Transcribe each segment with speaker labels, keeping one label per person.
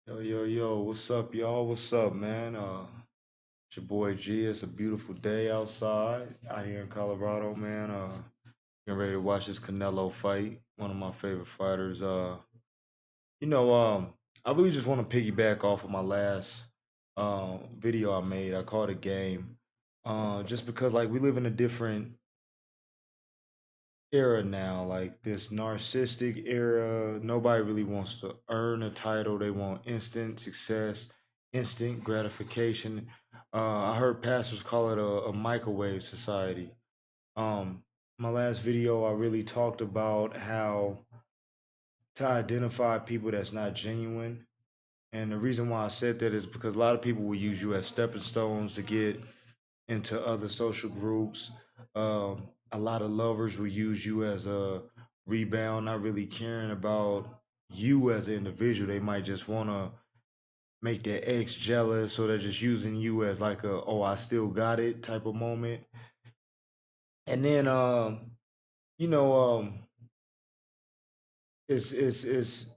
Speaker 1: Yo, yo, yo, what's up, y'all? What's up, man? It's your boy G. It's a beautiful day outside out here in Colorado, man. Getting ready to watch this Canelo fight. One of my favorite fighters. You know, I really just want to piggyback off of my last video I made. I called it Game. Just because like we live in a different era now, like this narcissistic era. Nobody really wants to earn a title. They want instant success, instant gratification. I heard pastors call it a microwave society. Um, my last video, I really talked about how to identify people that's not genuine. And the reason why I said that is because a lot of people will use you as stepping stones to get into other social groups. A lot of lovers will use you as a rebound, not really caring about you as an individual. They might just want to make their ex jealous, or they're just using you as like a "oh, I still got it" type of moment. And then, you know, it's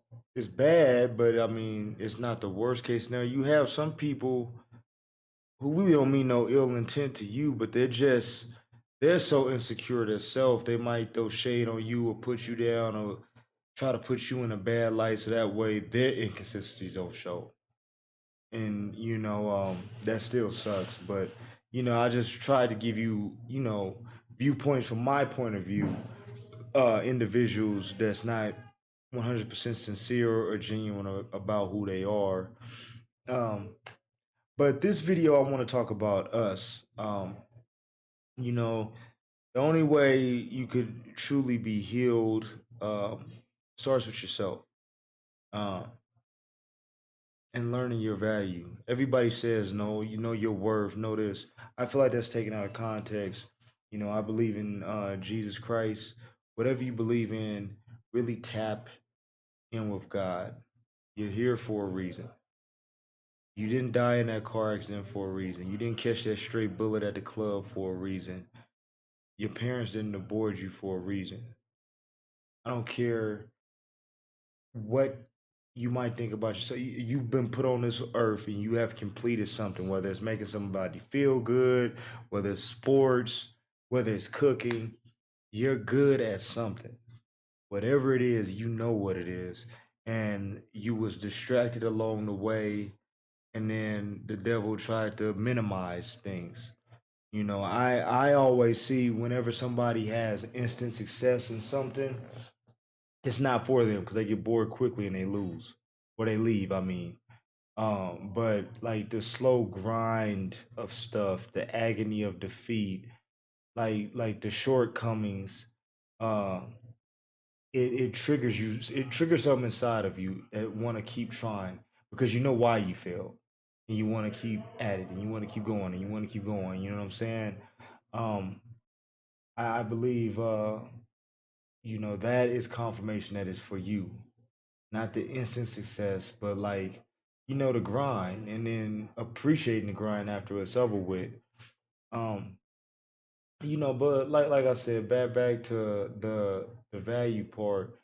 Speaker 1: bad, but I mean, it's not the worst case scenario. You have some people who really don't mean no ill intent to you, but they're so insecure themselves. They might throw shade on you or put you down or try to put you in a bad light so that way their inconsistencies don't show. And that still sucks. But I just tried to give you, viewpoints from my point of view, individuals that's not 100% sincere or genuine about who they are. Um, but this video, I want to talk about us. You know, the only way you could truly be healed starts with yourself, uh, and learning your value. Everybody says no, you know your worth, know this. I feel like that's taken out of context. I believe in Jesus Christ. Whatever you believe in, really tap in with God. You're here for a reason. You didn't die in that car accident for a reason. You didn't catch that stray bullet at the club for a reason. Your parents didn't abort you for a reason. I don't care what you might think about yourself. You've been put on this earth and you have completed something, whether it's making somebody feel good, whether it's sports, whether it's cooking. You're good at something. Whatever it is, you know what it is. And you was distracted along the way, and then the devil tried to minimize things. I always see whenever somebody has instant success in something, it's not for them because they get bored quickly and they lose or they leave. I mean, but like the slow grind of stuff, the agony of defeat, like the shortcomings, uh, it triggers you. It triggers something inside of you that want to keep trying because you know why you failed, and you want to keep at it, and you want to keep going, and you want to keep going. You know what I'm saying? Um, I believe that is confirmation that is for you, not the instant success, but like the grind, and then appreciating the grind after it's over with. um but like I said, back to the value part.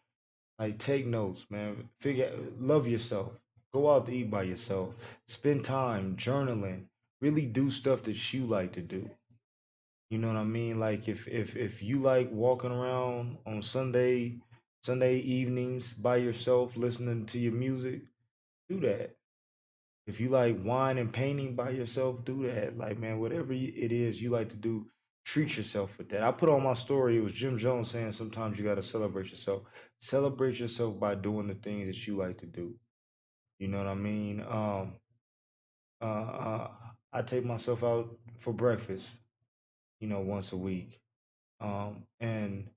Speaker 1: Like, take notes, man. Love yourself. Go out to eat by yourself. Spend time journaling. Really do stuff that you like to do. You know what I mean? Like, if you like walking around on Sunday evenings by yourself, listening to your music, do that. If you like wine and painting by yourself, do that. Like, man, whatever it is you like to do, treat yourself with that. I put on my story, it was Jim Jones saying sometimes you got to celebrate yourself. Celebrate yourself by doing the things that you like to do. You know what I mean? Uh, I take myself out for breakfast, once a week. And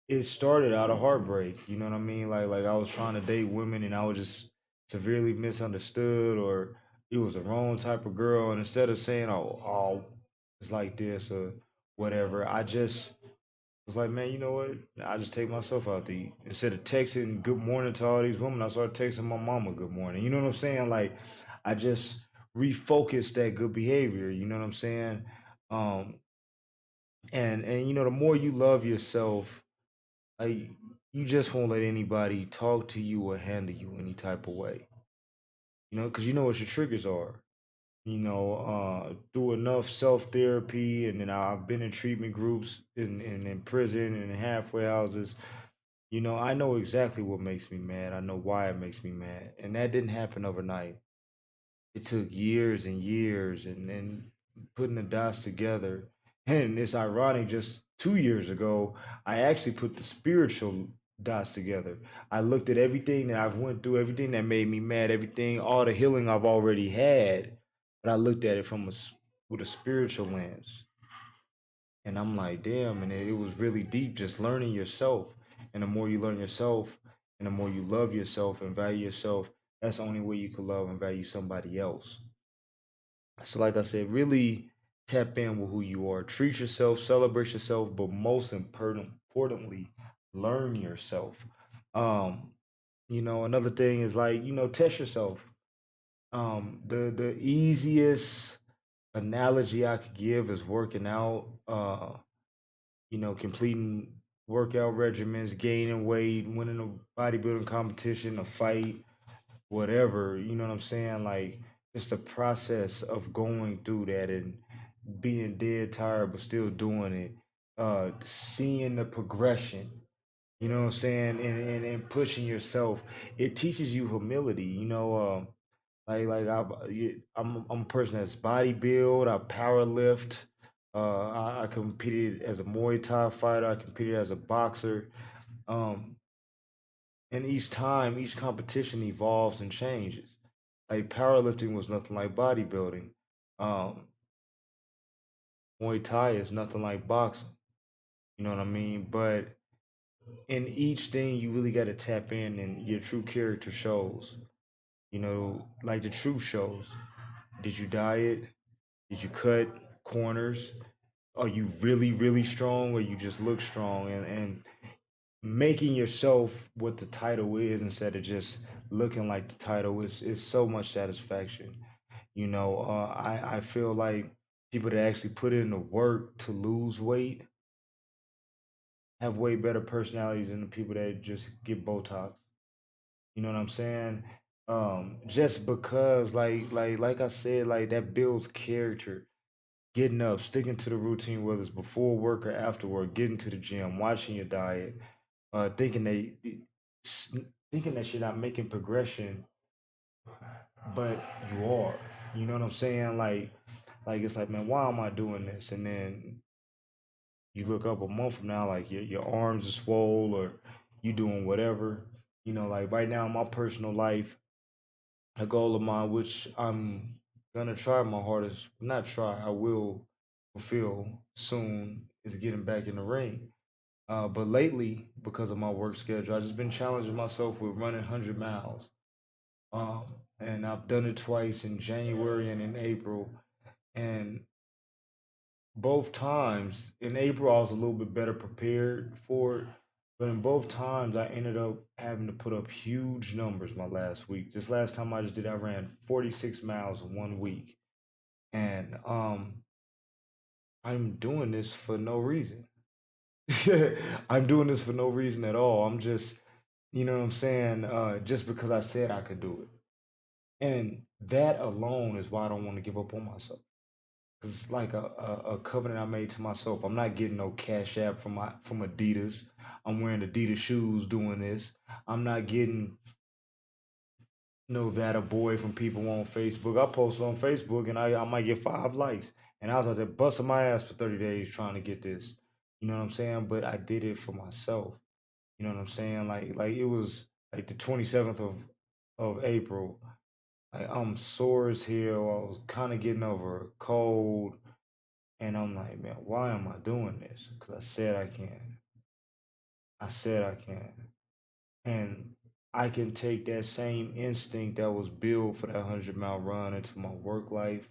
Speaker 1: it started out of heartbreak. You know what I mean? Like I was trying to date women and I was just severely misunderstood, or it was the wrong type of girl. And instead of saying, "Oh, it's like this" or whatever, I just was like, man, you know what? I just take myself out to eat. Instead of texting good morning to all these women, I started texting my mama good morning. You know what I'm saying? Like, I just refocused that good behavior. You know what I'm saying? Um, and the more you love yourself, like, you just won't let anybody talk to you or handle you any type of way. because you know what your triggers are. Do enough self therapy, and then I've been in treatment groups in prison and in halfway houses. I know exactly what makes me mad. I know why it makes me mad, and that didn't happen overnight. It took years and years, and putting the dots together. And it's ironic. Just 2 years ago, I actually put the spiritual dots together. I looked at everything that I've went through, everything that made me mad, everything, all the healing I've already had, but I looked at it with a spiritual lens. And I'm like, damn, and it was really deep, just learning yourself. And the more you learn yourself, and the more you love yourself and value yourself, that's the only way you can love and value somebody else. So, like I said, really tap in with who you are. Treat yourself, celebrate yourself, but most importantly, learn yourself. Um, another thing is, like, test yourself. The easiest analogy I could give is working out. Completing workout regimens, gaining weight, winning a bodybuilding competition, a fight, whatever. You know what I'm saying? Like, just the process of going through that and being dead tired but still doing it. Seeing the progression. You know what I'm saying? And pushing yourself. It teaches you humility. I'm a person that's bodybuild. I power lift. I competed as a Muay Thai fighter. I competed as a boxer. Um, and each time, each competition evolves and changes. Like, powerlifting was nothing like bodybuilding. Um, Muay Thai is nothing like boxing. You know what I mean? But in each thing, you really got to tap in, and your true character shows. Like the truth shows. Did you diet? Did you cut corners? Are you really, really strong, or you just look strong? And making yourself what the title is instead of just looking like the title is so much satisfaction. I feel like people that actually put in the work to lose weight have way better personalities than the people that just get Botox. You know what I'm saying? Just because, like I said, like, that builds character. Getting up, sticking to the routine, whether it's before work or after work, getting to the gym, watching your diet, uh, thinking that thinking that you're not making progression, but you are. You know what I'm saying? Like it's like, man, why am I doing this? And then you look up a month from now, like your arms are swole, or you doing whatever. Like right now in my personal life, a goal of mine, which I'm gonna try my hardest, not try, I will fulfill soon, is getting back in the ring. But lately, because of my work schedule, I've just been challenging myself with running 100 miles. Um, and I've done it twice in January and in April. And both times, in April, I was a little bit better prepared for it. But in both times, I ended up having to put up huge numbers my last week. This last time I just did, I ran 46 miles in 1 week. And I'm doing this for no reason. I'm doing this for no reason at all. I'm just, you know what I'm saying? Just because I said I could do it. And that alone is why I don't want to give up on myself. Cause it's like a covenant I made to myself. I'm not getting no cash app from Adidas. I'm wearing Adidas shoes doing this. I'm not getting that a boy from people on Facebook. I post on Facebook and I might get 5 likes. And I was out there busting my ass for 30 days trying to get this. You know what I'm saying? But I did it for myself. You know what I'm saying? Like it was like the 27th of April. Like, I'm sore as hell. I was kind of getting over a cold. And I'm like, man, why am I doing this? Because I said I can. I said I can. And I can take that same instinct that was built for that 100-mile run into my work life,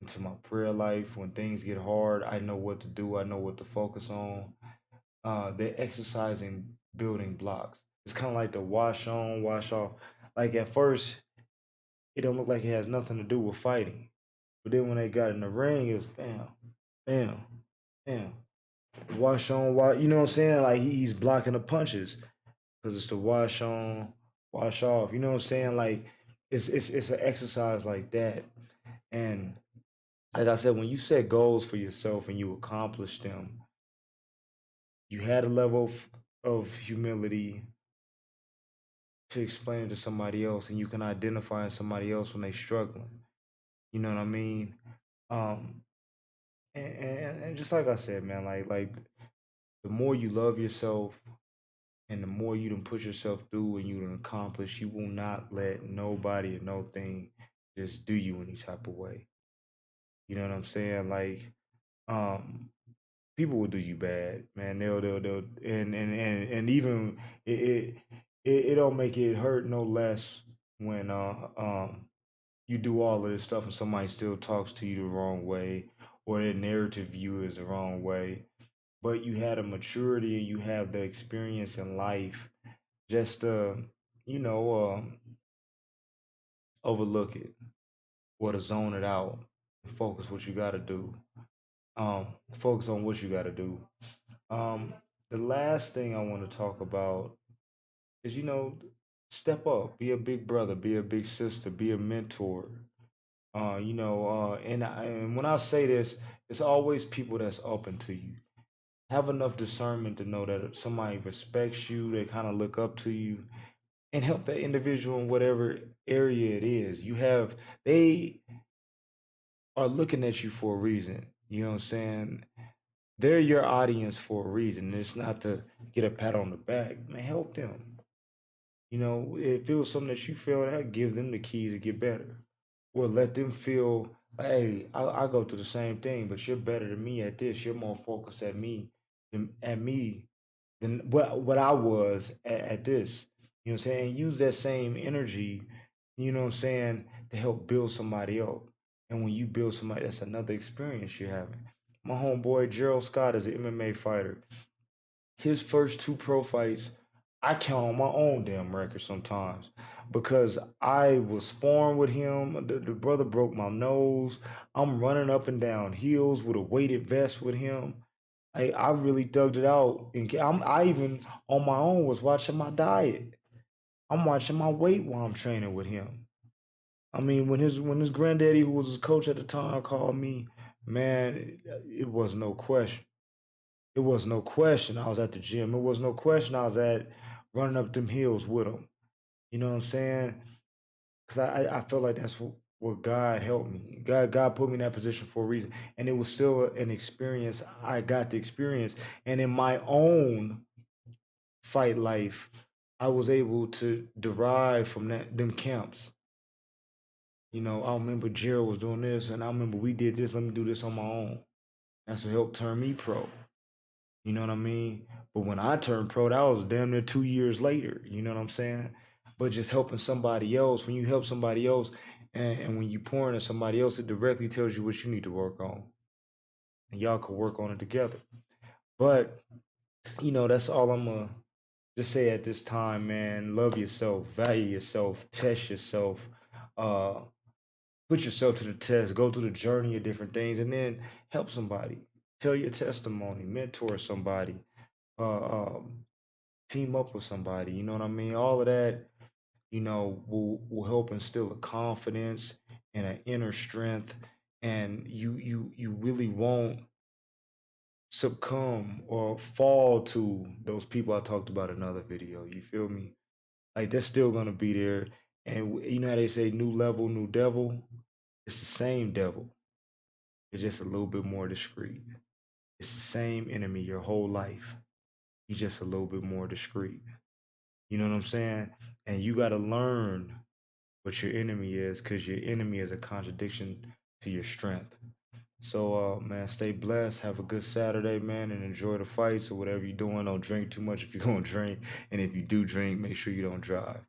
Speaker 1: into my prayer life. When things get hard, I know what to do. I know what to focus on. They're exercising building blocks. It's kind of like the wash on, wash off. Like, at first, it don't look like it has nothing to do with fighting. But then when they got in the ring, it's bam, bam, bam. Wash on, wash. You know what I'm saying? Like, he's blocking the punches because it's the wash on, wash off. You know what I'm saying? Like, it's an exercise like that. And like I said, when you set goals for yourself and you accomplish them, you had a level of humility to explain it to somebody else, and you can identify in somebody else when they struggling. You know what I mean? Um, and just like I said, man, like the more you love yourself and the more you done put yourself through and you done accomplish, you will not let nobody or no thing just do you any type of way. You know what I'm saying? Like, um, people will do you bad, man. They'll and even it don't make it hurt no less when you do all of this stuff and somebody still talks to you the wrong way or their narrative view is the wrong way. But you had a maturity and you have the experience in life just to, you know, overlook it or to zone it out and focus what you gotta do. Focus on what you gotta do. Um, the last thing I want to talk about is, step up, be a big brother, be a big sister, be a mentor. And when I say this, it's always people that's open to you. Have enough discernment to know that if somebody respects you, they kind of look up to you, and help that individual in whatever area it is. They are looking at you for a reason. You know what I'm saying? They're your audience for a reason. It's not to get a pat on the back. Man, help them. If it was something that you failed at, give them the keys to get better. Or let them feel, like, hey, I go through the same thing, but you're better than me at this. You're more focused at me than what I was at this. You know what I'm saying? Use that same energy, you know what I'm saying, to help build somebody else. And when you build somebody, that's another experience you're having. My homeboy Gerald Scott is an MMA fighter. His first two pro fights, I count on my own damn record sometimes because I was sparring with him. The brother broke my nose. I'm running up and down hills with a weighted vest with him. I really dug it out, and I even on my own was watching my diet. I'm watching my weight while I'm training with him. I mean, when his granddaddy, who was his coach at the time, called me, man, it was no question. It was no question I was at the gym. It was no question I was at running up them hills with him. You know what I'm saying? Because I felt like that's what God helped me. God put me in that position for a reason. And it was still an experience. I got the experience. And in my own fight life, I was able to derive from them camps. I remember Gerald was doing this, and I remember we did this. Let me do this on my own. That's what helped turn me pro. You know what I mean? But when I turned pro, that was damn near 2 years later. You know what I'm saying? But just helping somebody else, when you help somebody else, and when you pour into somebody else, it directly tells you what you need to work on, and y'all can work on it together. But that's all I'm gonna just say at this time, man. Love yourself, value yourself, test yourself, uh, put yourself to the test, go through the journey of different things, and then help somebody. Tell your testimony, mentor somebody, um, team up with somebody. You know what I mean? All of that, will help instill a confidence and an inner strength, and you really won't succumb or fall to those people I talked about in another video. You feel me? Like they're still gonna be there, and you know how they say, "New level, new devil." It's the same devil. It's just a little bit more discreet. It's the same enemy your whole life. He's just a little bit more discreet. You know what I'm saying? And you got to learn what your enemy is, because your enemy is a contradiction to your strength. So, man, stay blessed. Have a good Saturday, man, and enjoy the fights or whatever you're doing. Don't drink too much if you're going to drink. And if you do drink, make sure you don't drive.